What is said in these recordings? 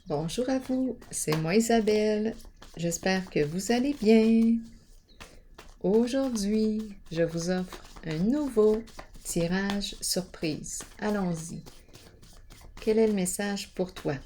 Bonjour à vous, c'est moi Isabelle. J'espère que vous allez bien. Aujourd'hui, je vous offre un nouveau tirage surprise. Allons-y. Quel est le message pour toi?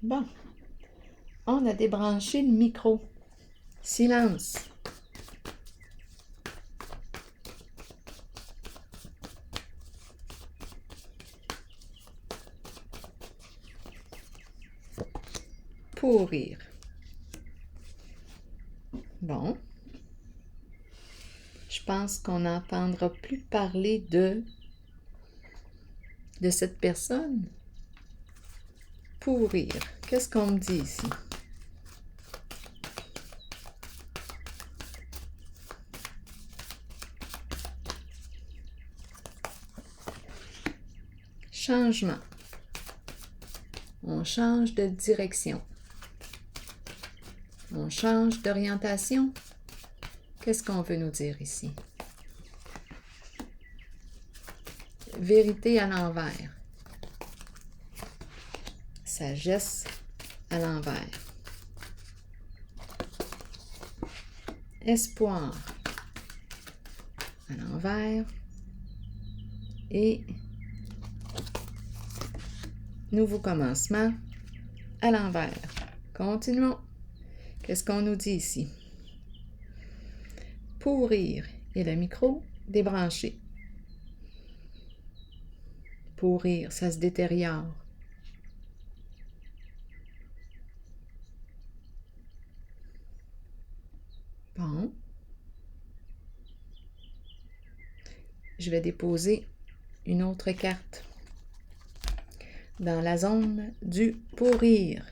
Bon, on a débranché le micro. Silence. Pourrir. Bon, je pense qu'on n'entendra plus parler de cette personne. Pourrir. Qu'est-ce qu'on me dit ici? Changement. On change de direction. On change d'orientation. Qu'est-ce qu'on veut nous dire ici? Vérité à l'envers. Sagesse à l'envers. Espoir à l'envers. Et nouveau commencement à l'envers. Continuons. Qu'est-ce qu'on nous dit ici? Pourrir et le micro débranché. Pourrir, ça se détériore. Bon. Je vais déposer une autre carte dans la zone du pourrir.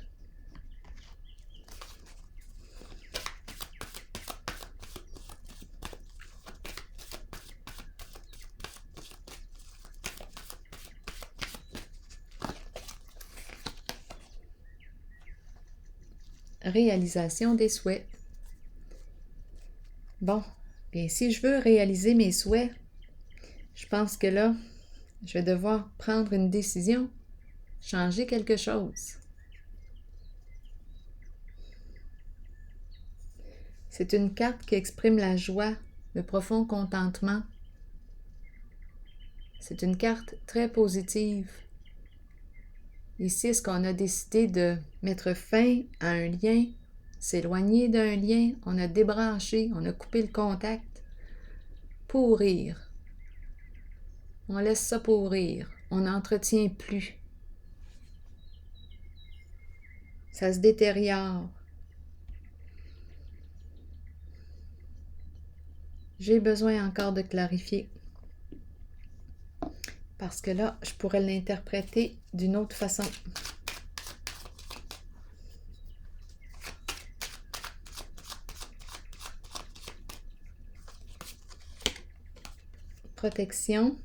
Réalisation des souhaits. Bon, bien si je veux réaliser mes souhaits, je pense que là, je vais devoir prendre une décision, changer quelque chose. C'est une carte qui exprime la joie, le profond contentement. C'est une carte très positive. Ici, est-ce qu'on a décidé de mettre fin à un lien, s'éloigner d'un lien, on a débranché, on a coupé le contact? Pourrir. On laisse ça pourrir. On n'entretient plus. Ça se détériore. J'ai besoin encore de clarifier. Parce que là, je pourrais l'interpréter d'une autre façon. Protection.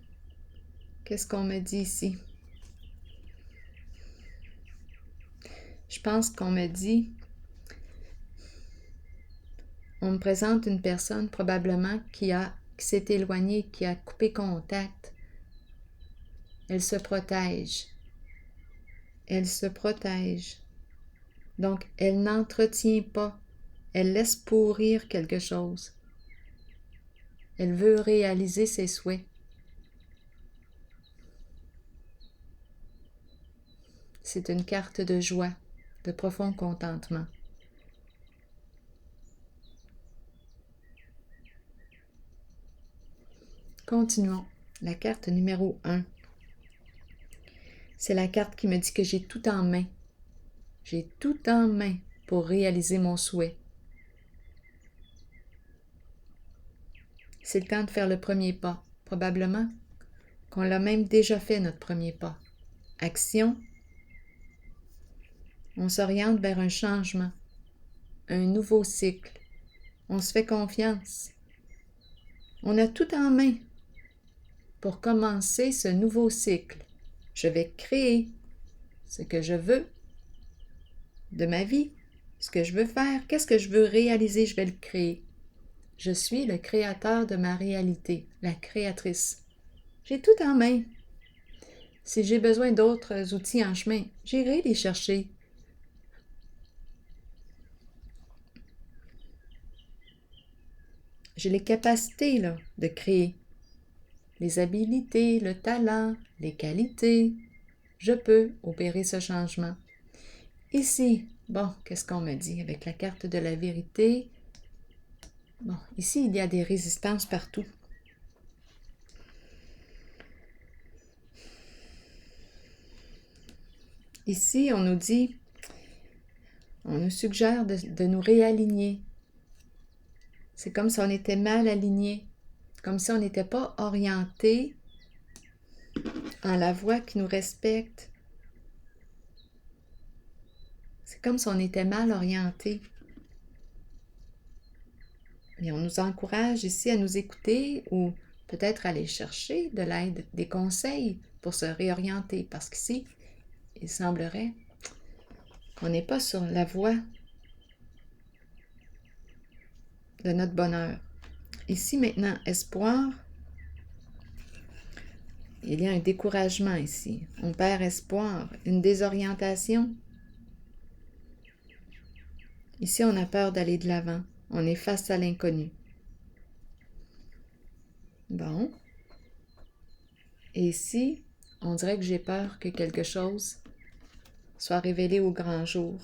Qu'est-ce qu'on me dit ici? Je pense qu'on me dit, on me présente une personne probablement qui s'est éloignée, qui a coupé contact. Elle se protège. Elle se protège. Donc, elle n'entretient pas. Elle laisse pourrir quelque chose. Elle veut réaliser ses souhaits. C'est une carte de joie, de profond contentement. Continuons. La carte numéro 1. C'est la carte qui me dit que j'ai tout en main. J'ai tout en main pour réaliser mon souhait. C'est le temps de faire le premier pas. Probablement qu'on l'a même déjà fait, notre premier pas. Action. On s'oriente vers un changement, un nouveau cycle. On se fait confiance. On a tout en main pour commencer ce nouveau cycle. Je vais créer ce que je veux de ma vie, ce que je veux faire, qu'est-ce que je veux réaliser, je vais le créer. Je suis le créateur de ma réalité, la créatrice. J'ai tout en main. Si j'ai besoin d'autres outils en chemin, j'irai les chercher. J'ai les capacités là, de créer. Les habilités, le talent, les qualités. Je peux opérer ce changement. Ici, bon, qu'est-ce qu'on me dit avec la carte de la vérité? Bon, ici, il y a des résistances partout. Ici, on nous dit, on nous suggère de nous réaligner. C'est comme si on était mal aligné, comme si on n'était pas orienté en la voie qui nous respecte. C'est comme si on était mal orienté. Et on nous encourage ici à nous écouter ou peut-être aller chercher de l'aide, des conseils pour se réorienter. Parce qu'ici, il semblerait qu'on n'est pas sur la voie de notre bonheur. Ici, maintenant, espoir. Il y a un découragement ici. On perd espoir, une désorientation. Ici, on a peur d'aller de l'avant. On est face à l'inconnu. Bon. Et ici, on dirait que j'ai peur que quelque chose soit révélé au grand jour.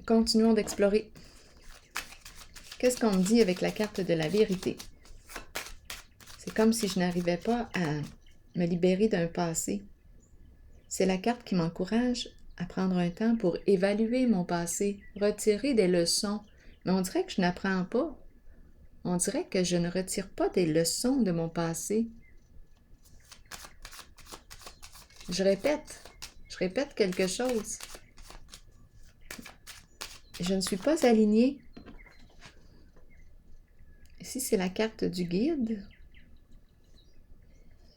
Continuons d'explorer. Qu'est-ce qu'on me dit avec la carte de la vérité? C'est comme si je n'arrivais pas à me libérer d'un passé. C'est la carte qui m'encourage à prendre un temps pour évaluer mon passé, retirer des leçons. Mais on dirait que je n'apprends pas. On dirait que je ne retire pas des leçons de mon passé. Je répète quelque chose. Je ne suis pas alignée. Ici, c'est la carte du guide.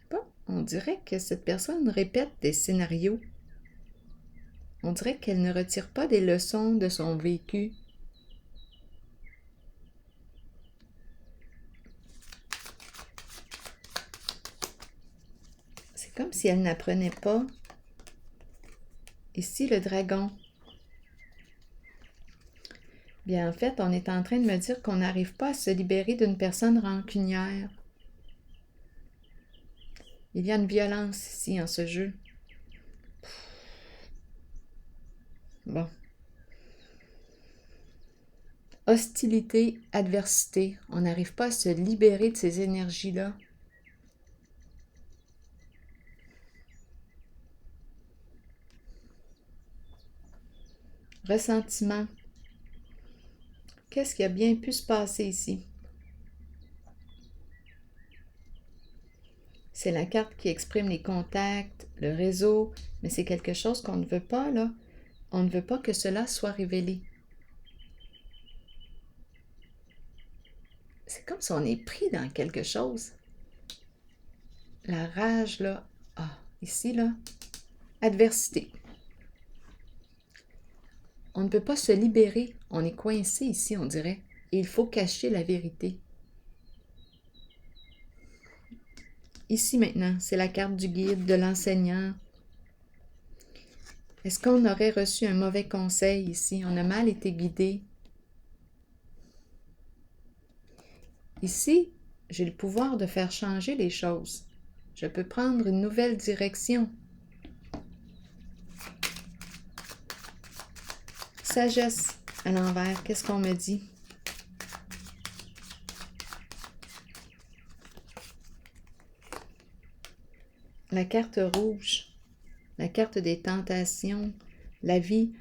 Bon, on dirait que cette personne répète des scénarios. On dirait qu'elle ne retire pas des leçons de son vécu. C'est comme si elle n'apprenait pas. Ici, le dragon. Bien, en fait, on est en train de me dire qu'on n'arrive pas à se libérer d'une personne rancunière. Il y a une violence ici en ce jeu. Bon. Hostilité, adversité. On n'arrive pas à se libérer de ces énergies-là. Ressentiment. Qu'est-ce qui a bien pu se passer ici? C'est la carte qui exprime les contacts, le réseau, mais c'est quelque chose qu'on ne veut pas, là. On ne veut pas que cela soit révélé. C'est comme si on est pris dans quelque chose. La rage, là. Ah, ici, là. Adversité. On ne peut pas se libérer. On est coincé ici, on dirait. Et il faut cacher la vérité. Ici, maintenant, c'est la carte du guide, de l'enseignant. Est-ce qu'on aurait reçu un mauvais conseil ici? On a mal été guidé. Ici, j'ai le pouvoir de faire changer les choses. Je peux prendre une nouvelle direction. Sagesse à l'envers, qu'est-ce qu'on me dit? La carte rouge, la carte des tentations, la vie,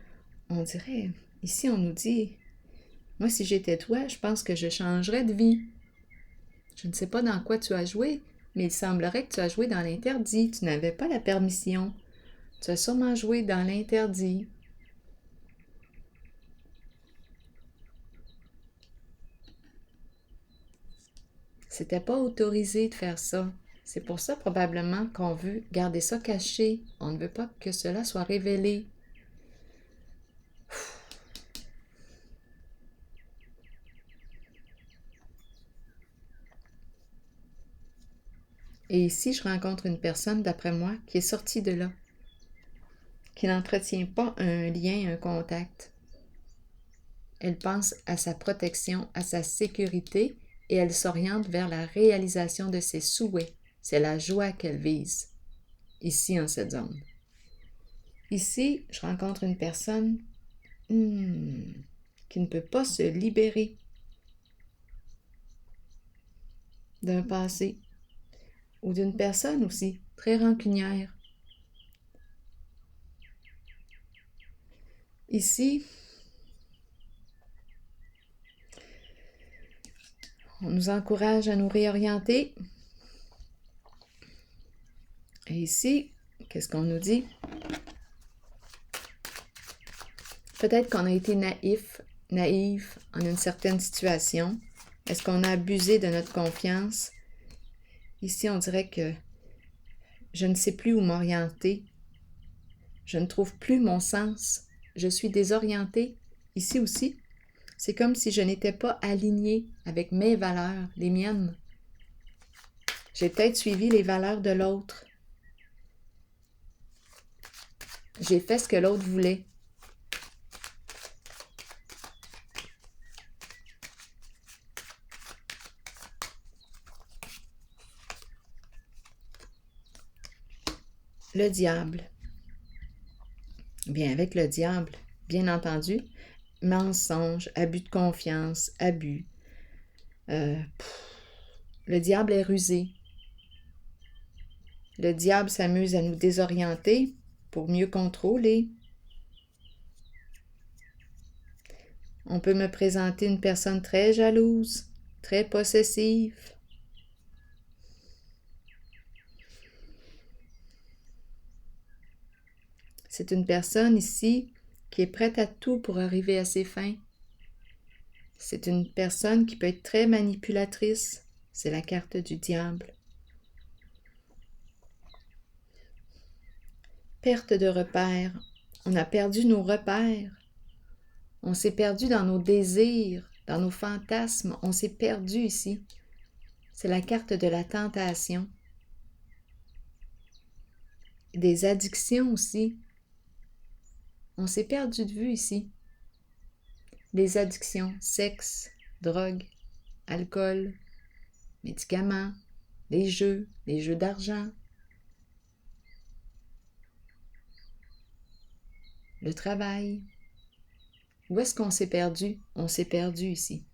on dirait, ici on nous dit, moi si j'étais toi, je pense que je changerais de vie. Je ne sais pas dans quoi tu as joué, mais il semblerait que tu as joué dans l'interdit, tu n'avais pas la permission. Tu as sûrement joué dans l'interdit. C'était pas autorisé de faire ça. C'est pour ça probablement qu'on veut garder ça caché. On ne veut pas que cela soit révélé. Et ici, je rencontre une personne, d'après moi, qui est sortie de là, qui n'entretient pas un lien, un contact. Elle pense à sa protection, à sa sécurité, et elle s'oriente vers la réalisation de ses souhaits. C'est la joie qu'elle vise, ici, en cette zone. Ici, je rencontre une personne qui ne peut pas se libérer d'un passé, ou d'une personne aussi, très rancunière. Ici, on nous encourage à nous réorienter. Et ici, qu'est-ce qu'on nous dit? Peut-être qu'on a été naïf en une certaine situation. Est-ce qu'on a abusé de notre confiance? Ici, on dirait que je ne sais plus où m'orienter. Je ne trouve plus mon sens. Je suis désorientée. Ici aussi, c'est comme si je n'étais pas alignée avec mes valeurs, les miennes. J'ai peut-être suivi les valeurs de l'autre. J'ai fait ce que l'autre voulait. Le diable. Bien, avec le diable, bien entendu, mensonge, abus de confiance, abus. Le diable est rusé. Le diable s'amuse à nous désorienter pour mieux contrôler. On peut me présenter une personne très jalouse, très possessive. C'est une personne ici qui est prête à tout pour arriver à ses fins. C'est une personne qui peut être très manipulatrice. C'est la carte du diable. Perte de repères. On a perdu nos repères. On s'est perdu dans nos désirs, dans nos fantasmes. On s'est perdu ici. C'est la carte de la tentation. Des addictions aussi. On s'est perdu de vue ici. Les addictions, sexe, drogue, alcool, médicaments, les jeux d'argent, le travail. Où est-ce qu'on s'est perdu? On s'est perdu ici.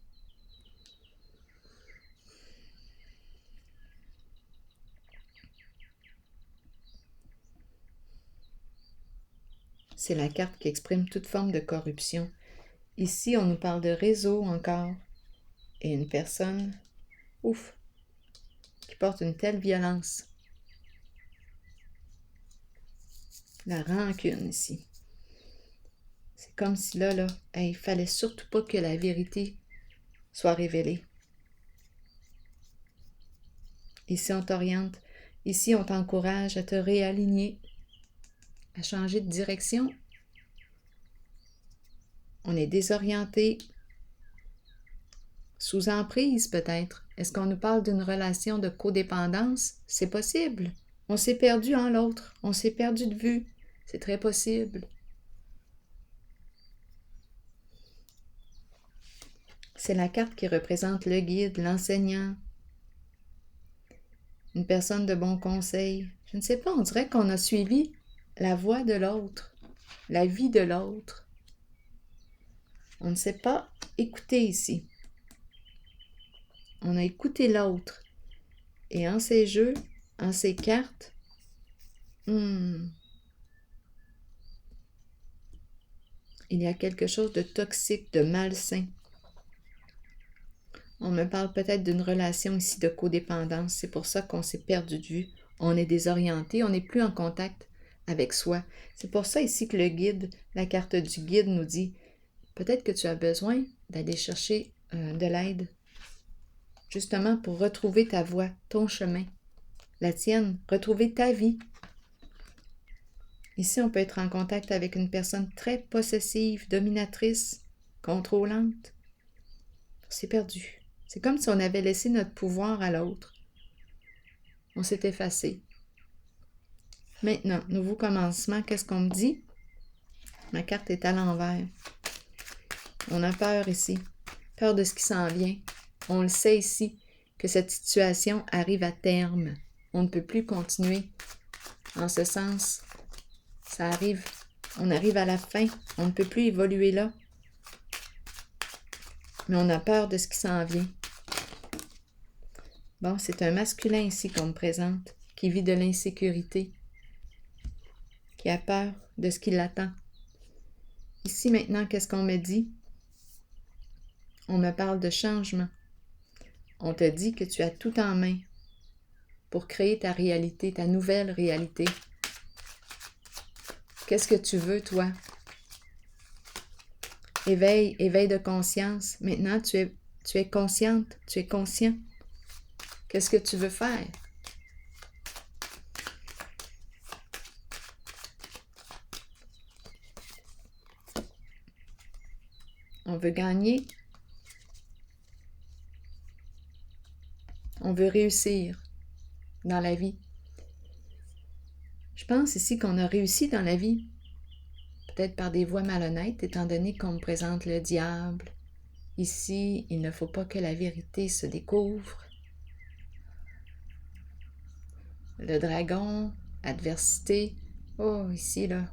C'est la carte qui exprime toute forme de corruption. Ici, on nous parle de réseau encore. Et une personne, qui porte une telle violence. La rancune ici. C'est comme si là, il fallait surtout pas que la vérité soit révélée. Ici, on t'oriente. Ici, on t'encourage à te réaligner, à changer de direction. On est désorienté, sous emprise peut-être. Est-ce qu'on nous parle d'une relation de codépendance? C'est possible. On s'est perdu en l'autre. On s'est perdu de vue. C'est très possible. C'est la carte qui représente le guide, l'enseignant, une personne de bon conseil. Je ne sais pas, on dirait qu'on a suivi la voie de l'autre, la vie de l'autre. On ne sait pas écouter ici. On a écouté l'autre. Et en ces jeux, en ces cartes, il y a quelque chose de toxique, de malsain. On me parle peut-être d'une relation ici de codépendance. C'est pour ça qu'on s'est perdu de vue. On est désorienté, on n'est plus en contact avec soi. C'est pour ça ici que le guide, la carte du guide nous dit peut-être que tu as besoin d'aller chercher de l'aide, justement pour retrouver ta voie, ton chemin. la tienne, retrouver ta vie. Ici, on peut être en contact avec une personne très possessive, dominatrice, contrôlante. On s'est perdu. C'est comme si on avait laissé notre pouvoir à l'autre. On s'est effacé. Maintenant, nouveau commencement, qu'est-ce qu'on me dit? Ma carte est à l'envers. On a peur ici. Peur de ce qui s'en vient. On le sait ici, que cette situation arrive à terme. On ne peut plus continuer. En ce sens, ça arrive. On arrive à la fin. On ne peut plus évoluer là. Mais on a peur de ce qui s'en vient. Bon, c'est un masculin ici qu'on me présente, qui vit de l'insécurité, qui a peur de ce qui l'attend. Ici, maintenant, qu'est-ce qu'on me dit? On me parle de changement. On te dit que tu as tout en main pour créer ta réalité, ta nouvelle réalité. Qu'est-ce que tu veux, toi? Éveil de conscience. Maintenant, tu es consciente, tu es conscient. Qu'est-ce que tu veux faire? On veut gagner. On veut réussir dans la vie. Je pense ici qu'on a réussi dans la vie, peut-être par des voies malhonnêtes, étant donné qu'on me présente le diable. Ici, il ne faut pas que la vérité se découvre. Le dragon, adversité. Oh, ici, là,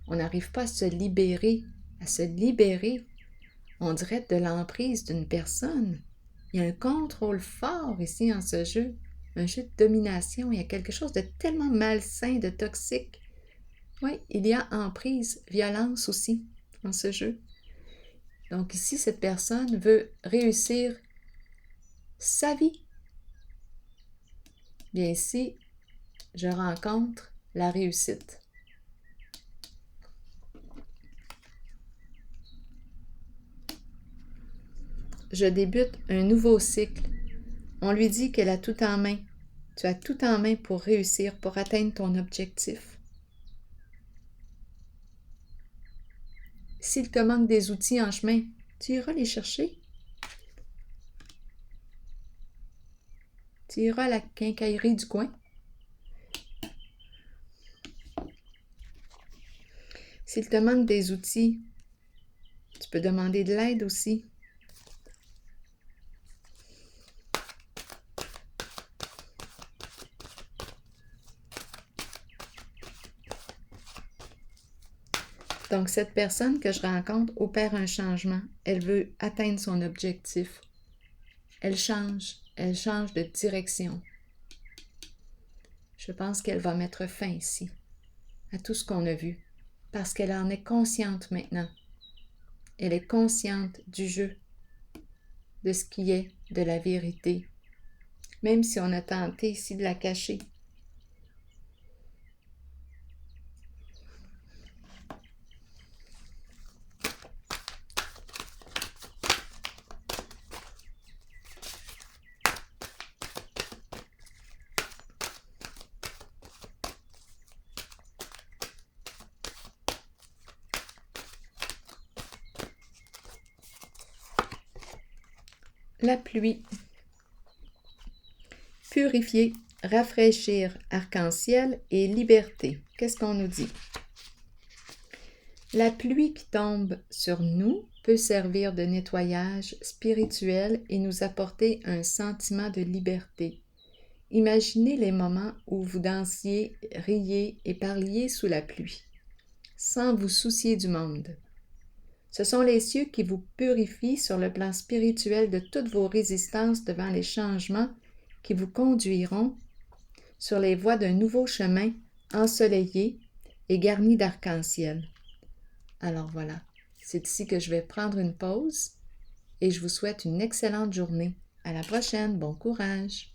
on n'arrive pas à se libérer, on dirait, de l'emprise d'une personne. Il y a un contrôle fort ici en ce jeu, un jeu de domination. Il y a quelque chose de tellement malsain, de toxique. Oui, il y a emprise, violence aussi en ce jeu. Donc ici, cette personne veut réussir sa vie. Bien ici, je rencontre la réussite. Je débute un nouveau cycle. On lui dit qu'elle a tout en main. Tu as tout en main pour réussir, pour atteindre ton objectif. S'il te manque des outils en chemin, tu iras les chercher. Tu iras à la quincaillerie du coin. S'il te manque des outils, tu peux demander de l'aide aussi. Donc, cette personne que je rencontre opère un changement. Elle veut atteindre son objectif. Elle change de direction. Je pense qu'elle va mettre fin ici à tout ce qu'on a vu, parce qu'elle en est consciente maintenant. Elle est consciente du jeu, de ce qui est de la vérité, même si on a tenté ici de la cacher. La pluie. Purifier, rafraîchir, arc-en-ciel et liberté. Qu'est-ce qu'on nous dit? La pluie qui tombe sur nous peut servir de nettoyage spirituel et nous apporter un sentiment de liberté. Imaginez les moments où vous dansiez, riez et parliez sous la pluie, sans vous soucier du monde. Ce sont les cieux qui vous purifient sur le plan spirituel de toutes vos résistances devant les changements qui vous conduiront sur les voies d'un nouveau chemin ensoleillé et garni d'arc-en-ciel. Alors voilà, c'est ici que je vais prendre une pause et je vous souhaite une excellente journée. À la prochaine, bon courage!